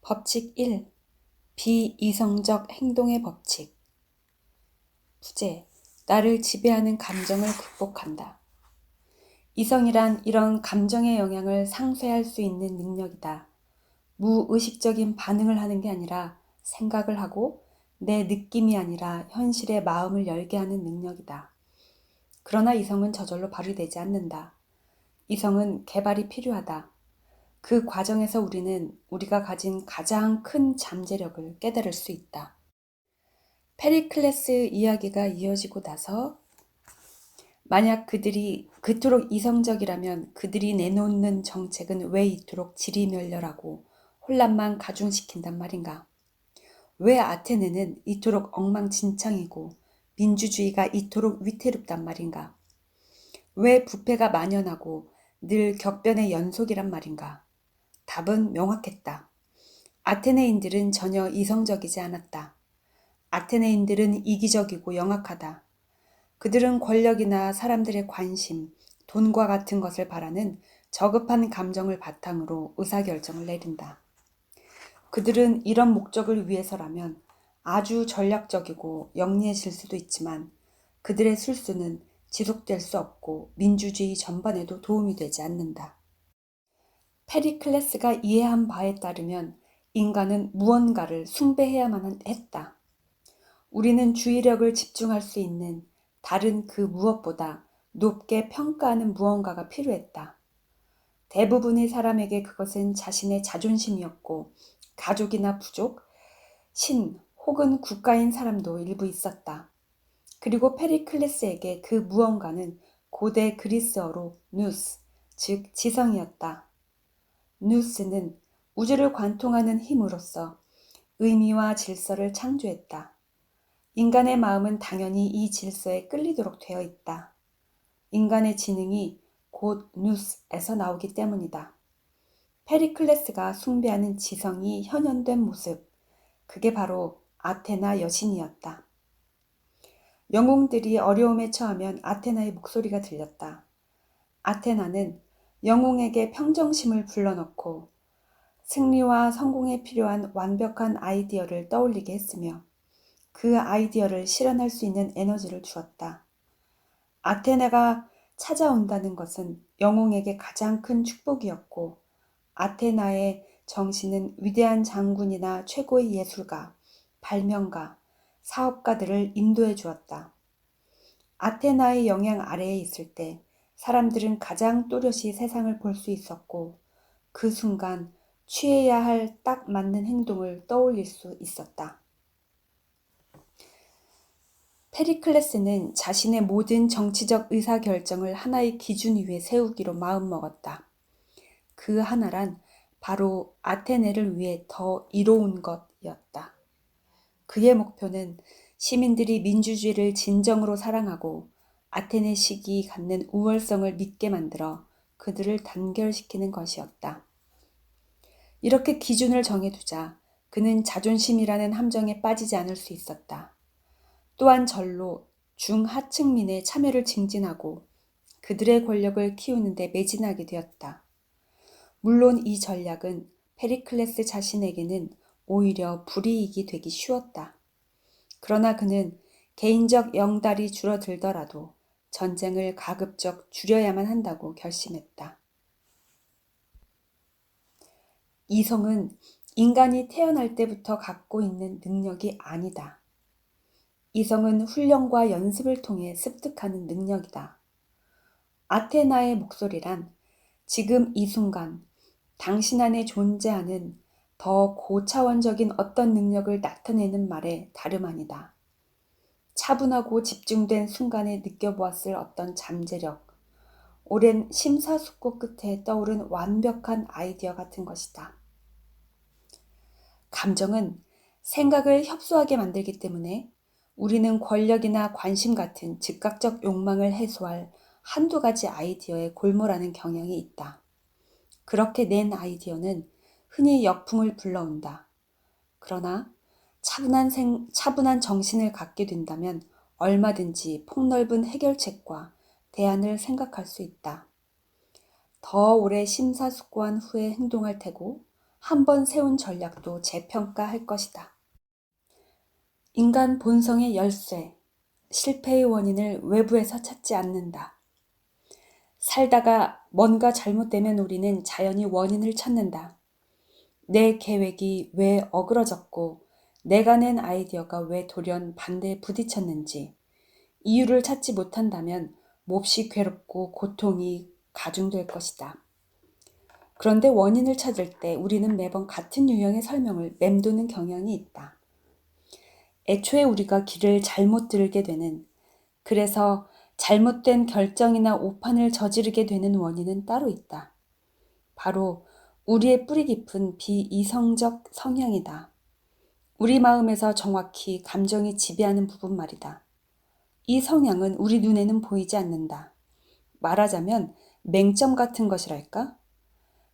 법칙 1. 비이성적 행동의 법칙. 부제. 나를 지배하는 감정을 극복한다. 이성이란 이런 감정의 영향을 상쇄할 수 있는 능력이다. 무의식적인 반응을 하는 게 아니라 생각을 하고 내 느낌이 아니라 현실의 마음을 열게 하는 능력이다. 그러나 이성은 저절로 발휘되지 않는다. 이성은 개발이 필요하다. 그 과정에서 우리는 우리가 가진 가장 큰 잠재력을 깨달을 수 있다. 페리클레스 이야기가 이어지고 나서 만약 그들이 그토록 이성적이라면 그들이 내놓는 정책은 왜 이토록 지리멸렬하고 혼란만 가중시킨단 말인가? 왜 아테네는 이토록 엉망진창이고 민주주의가 이토록 위태롭단 말인가? 왜 부패가 만연하고 늘 격변의 연속이란 말인가? 답은 명확했다. 아테네인들은 전혀 이성적이지 않았다. 아테네인들은 이기적이고 영악하다. 그들은 권력이나 사람들의 관심, 돈과 같은 것을 바라는 저급한 감정을 바탕으로 의사결정을 내린다. 그들은 이런 목적을 위해서라면 아주 전략적이고 영리해질 수도 있지만 그들의 술수는 지속될 수 없고 민주주의 전반에도 도움이 되지 않는다. 페리클레스가 이해한 바에 따르면 인간은 무언가를 숭배해야만 했다. 우리는 주의력을 집중할 수 있는 다른 그 무엇보다 높게 평가하는 무언가가 필요했다. 대부분의 사람에게 그것은 자신의 자존심이었고 가족이나 부족, 신 혹은 국가인 사람도 일부 있었다. 그리고 페리클레스에게 그 무언가는 고대 그리스어로 누스, 즉 지성이었다. 누스는 우주를 관통하는 힘으로써 의미와 질서를 창조했다. 인간의 마음은 당연히 이 질서에 끌리도록 되어 있다. 인간의 지능이 곧 누스에서 나오기 때문이다. 페리클레스가 숭배하는 지성이 현현된 모습, 그게 바로 아테나 여신이었다. 영웅들이 어려움에 처하면 아테나의 목소리가 들렸다. 아테나는 영웅에게 평정심을 불러넣고 승리와 성공에 필요한 완벽한 아이디어를 떠올리게 했으며 그 아이디어를 실현할 수 있는 에너지를 주었다. 아테네가 찾아온다는 것은 영웅에게 가장 큰 축복이었고 아테나의 정신은 위대한 장군이나 최고의 예술가, 발명가, 사업가들을 인도해 주었다. 아테나의 영향 아래에 있을 때 사람들은 가장 또렷이 세상을 볼 수 있었고 그 순간 취해야 할 딱 맞는 행동을 떠올릴 수 있었다. 페리클레스는 자신의 모든 정치적 의사결정을 하나의 기준 위에 세우기로 마음먹었다. 그 하나란 바로 아테네를 위해 더 이로운 것이었다. 그의 목표는 시민들이 민주주의를 진정으로 사랑하고 아테네식이 갖는 우월성을 믿게 만들어 그들을 단결시키는 것이었다. 이렇게 기준을 정해두자 그는 자존심이라는 함정에 빠지지 않을 수 있었다. 또한 절로 중하층민의 참여를 증진하고 그들의 권력을 키우는 데 매진하게 되었다. 물론 이 전략은 페리클레스 자신에게는 오히려 불이익이 되기 쉬웠다. 그러나 그는 개인적 영달이 줄어들더라도 전쟁을 가급적 줄여야만 한다고 결심했다. 이성은 인간이 태어날 때부터 갖고 있는 능력이 아니다. 이성은 훈련과 연습을 통해 습득하는 능력이다. 아테나의 목소리란 지금 이 순간 당신 안에 존재하는 더 고차원적인 어떤 능력을 나타내는 말에 다름 아니다. 차분하고 집중된 순간에 느껴보았을 어떤 잠재력, 오랜 심사숙고 끝에 떠오른 완벽한 아이디어 같은 것이다. 감정은 생각을 협소하게 만들기 때문에 우리는 권력이나 관심 같은 즉각적 욕망을 해소할 한두 가지 아이디어에 골몰하는 경향이 있다. 그렇게 낸 아이디어는 흔히 역풍을 불러온다. 그러나 차분한 정신을 갖게 된다면 얼마든지 폭넓은 해결책과 대안을 생각할 수 있다. 더 오래 심사숙고한 후에 행동할 테고 한 번 세운 전략도 재평가할 것이다. 인간 본성의 열쇠, 실패의 원인을 외부에서 찾지 않는다. 살다가 뭔가 잘못되면 우리는 자연히 원인을 찾는다. 내 계획이 왜 어그러졌고 내가 낸 아이디어가 왜 돌연 반대에 부딪혔는지 이유를 찾지 못한다면 몹시 괴롭고 고통이 가중될 것이다. 그런데 원인을 찾을 때 우리는 매번 같은 유형의 설명을 맴도는 경향이 있다. 애초에 우리가 길을 잘못 들게 되는, 그래서 잘못된 결정이나 오판을 저지르게 되는 원인은 따로 있다. 바로 우리의 뿌리 깊은 비이성적 성향이다. 우리 마음에서 정확히 감정이 지배하는 부분 말이다. 이 성향은 우리 눈에는 보이지 않는다. 말하자면 맹점 같은 것이랄까?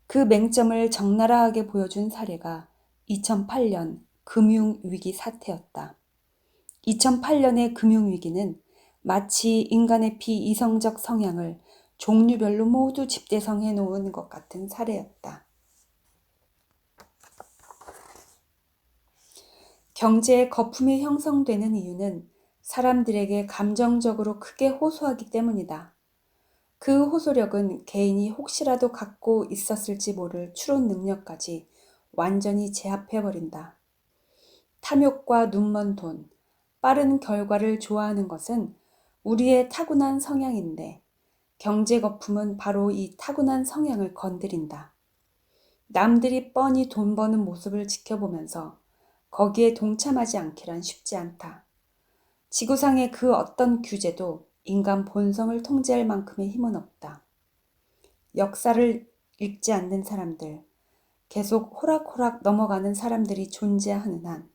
그 맹점을 적나라하게 보여준 사례가 2008년 금융위기 사태였다. 2008년의 금융위기는 마치 인간의 비이성적 성향을 종류별로 모두 집대성해 놓은 것 같은 사례였다. 경제에 거품이 형성되는 이유는 사람들에게 감정적으로 크게 호소하기 때문이다. 그 호소력은 개인이 혹시라도 갖고 있었을지 모를 추론 능력까지 완전히 제압해버린다. 탐욕과 눈먼 돈, 빠른 결과를 좋아하는 것은 우리의 타고난 성향인데 경제 거품은 바로 이 타고난 성향을 건드린다. 남들이 뻔히 돈 버는 모습을 지켜보면서 거기에 동참하지 않기란 쉽지 않다. 지구상의 그 어떤 규제도 인간 본성을 통제할 만큼의 힘은 없다. 역사를 읽지 않는 사람들, 계속 호락호락 넘어가는 사람들이 존재하는 한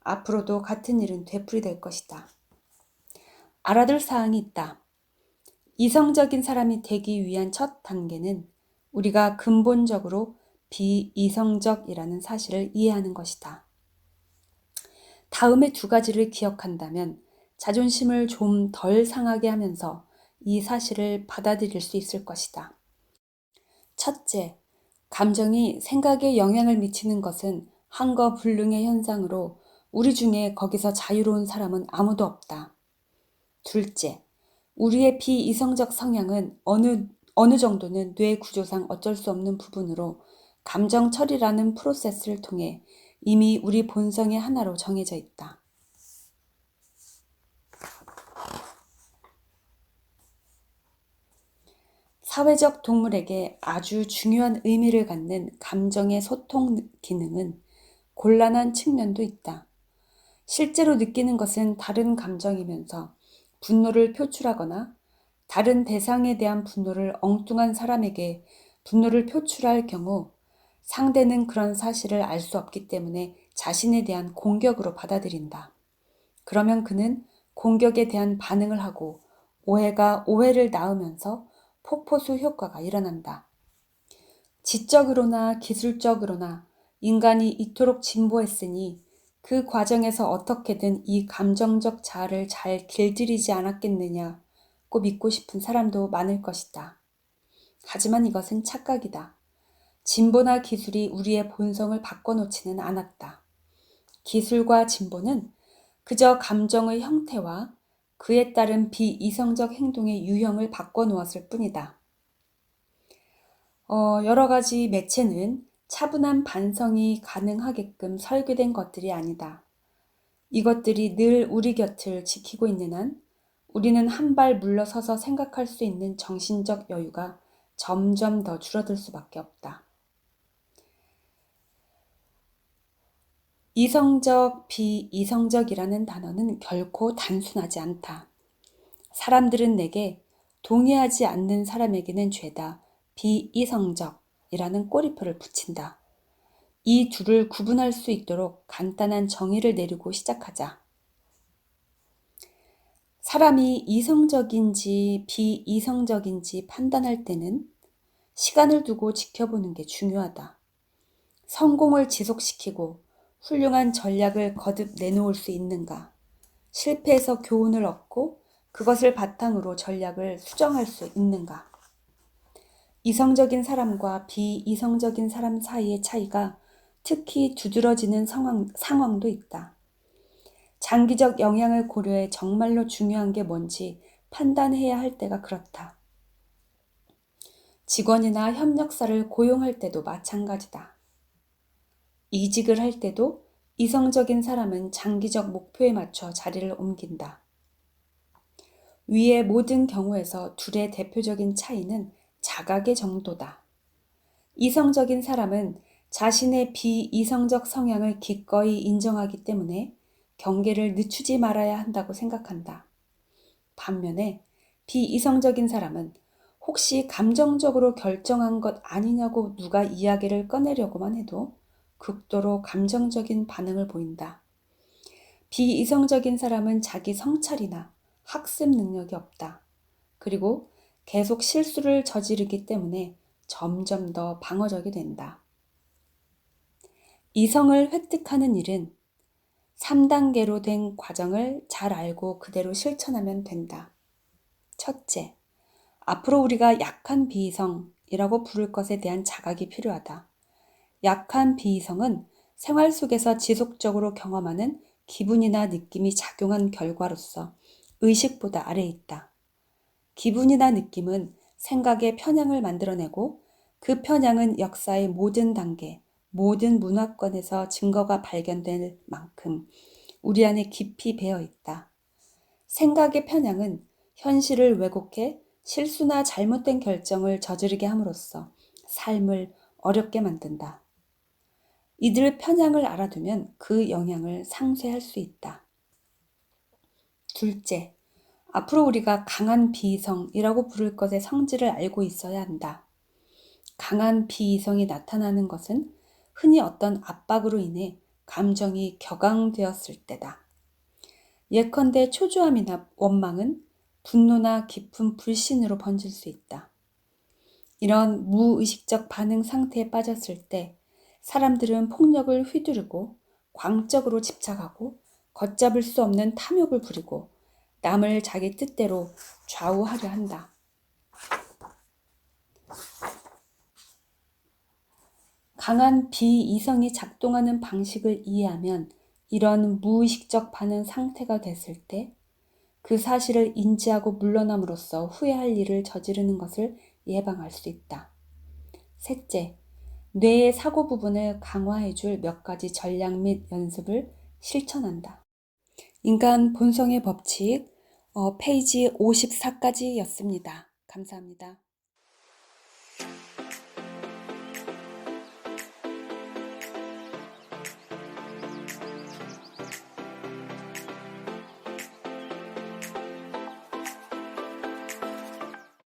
앞으로도 같은 일은 되풀이될 것이다. 알아둘 사항이 있다. 이성적인 사람이 되기 위한 첫 단계는 우리가 근본적으로 비이성적이라는 사실을 이해하는 것이다. 다음의 두 가지를 기억한다면 자존심을 좀 덜 상하게 하면서 이 사실을 받아들일 수 있을 것이다. 첫째, 감정이 생각에 영향을 미치는 것은 한거불능의 현상으로 우리 중에 거기서 자유로운 사람은 아무도 없다. 둘째, 우리의 비이성적 성향은 어느 정도는 뇌 구조상 어쩔 수 없는 부분으로 감정 처리라는 프로세스를 통해 이미 우리 본성의 하나로 정해져 있다. 사회적 동물에게 아주 중요한 의미를 갖는 감정의 소통 기능은 곤란한 측면도 있다. 실제로 느끼는 것은 다른 감정이면서 분노를 표출하거나 다른 대상에 대한 분노를 엉뚱한 사람에게 분노를 표출할 경우 상대는 그런 사실을 알 수 없기 때문에 자신에 대한 공격으로 받아들인다. 그러면 그는 공격에 대한 반응을 하고 오해가 오해를 낳으면서 폭포수 효과가 일어난다. 지적으로나 기술적으로나 인간이 이토록 진보했으니 그 과정에서 어떻게든 이 감정적 자아를 잘 길들이지 않았겠느냐고 믿고 싶은 사람도 많을 것이다. 하지만 이것은 착각이다. 진보나 기술이 우리의 본성을 바꿔놓지는 않았다. 기술과 진보는 그저 감정의 형태와 그에 따른 비이성적 행동의 유형을 바꿔놓았을 뿐이다. 여러 가지 매체는 차분한 반성이 가능하게끔 설계된 것들이 아니다. 이것들이 늘 우리 곁을 지키고 있는 한 우리는 한 발 물러서서 생각할 수 있는 정신적 여유가 점점 더 줄어들 수밖에 없다. 이성적, 비이성적이라는 단어는 결코 단순하지 않다. 사람들은 내게 동의하지 않는 사람에게는 죄다 비이성적이라는 꼬리표를 붙인다. 이 둘을 구분할 수 있도록 간단한 정의를 내리고 시작하자. 사람이 이성적인지 비이성적인지 판단할 때는 시간을 두고 지켜보는 게 중요하다. 성공을 지속시키고 훌륭한 전략을 거듭 내놓을 수 있는가? 실패에서 교훈을 얻고 그것을 바탕으로 전략을 수정할 수 있는가? 이성적인 사람과 비이성적인 사람 사이의 차이가 특히 두드러지는 상황도 있다. 장기적 영향을 고려해 정말로 중요한 게 뭔지 판단해야 할 때가 그렇다. 직원이나 협력사를 고용할 때도 마찬가지다. 이직을 할 때도 이성적인 사람은 장기적 목표에 맞춰 자리를 옮긴다. 위의 모든 경우에서 둘의 대표적인 차이는 자각의 정도다. 이성적인 사람은 자신의 비이성적 성향을 기꺼이 인정하기 때문에 경계를 늦추지 말아야 한다고 생각한다. 반면에 비이성적인 사람은 혹시 감정적으로 결정한 것 아니냐고 누가 이야기를 꺼내려고만 해도 극도로 감정적인 반응을 보인다. 비이성적인 사람은 자기 성찰이나 학습 능력이 없다. 그리고 계속 실수를 저지르기 때문에 점점 더 방어적이 된다. 이성을 획득하는 일은 3단계로 된 과정을 잘 알고 그대로 실천하면 된다. 첫째, 앞으로 우리가 약한 비이성이라고 부를 것에 대한 자각이 필요하다. 약한 비이성은 생활 속에서 지속적으로 경험하는 기분이나 느낌이 작용한 결과로서 의식보다 아래에 있다. 기분이나 느낌은 생각의 편향을 만들어내고 그 편향은 역사의 모든 단계, 모든 문화권에서 증거가 발견될 만큼 우리 안에 깊이 배어 있다. 생각의 편향은 현실을 왜곡해 실수나 잘못된 결정을 저지르게 함으로써 삶을 어렵게 만든다. 이들 편향을 알아두면 그 영향을 상쇄할 수 있다. 둘째, 앞으로 우리가 강한 비이성이라고 부를 것의 성질을 알고 있어야 한다. 강한 비이성이 나타나는 것은 흔히 어떤 압박으로 인해 감정이 격앙되었을 때다. 예컨대 초조함이나 원망은 분노나 깊은 불신으로 번질 수 있다. 이런 무의식적 반응 상태에 빠졌을 때 사람들은 폭력을 휘두르고 광적으로 집착하고 걷잡을 수 없는 탐욕을 부리고 남을 자기 뜻대로 좌우하려 한다. 강한 비이성이 작동하는 방식을 이해하면 이런 무의식적 반응 상태가 됐을 때 그 사실을 인지하고 물러남으로써 후회할 일을 저지르는 것을 예방할 수 있다. 셋째, 뇌의 사고 부분을 강화해줄 몇 가지 전략 및 연습을 실천한다. 인간 본성의 법칙, 페이지 54까지였습니다. 감사합니다.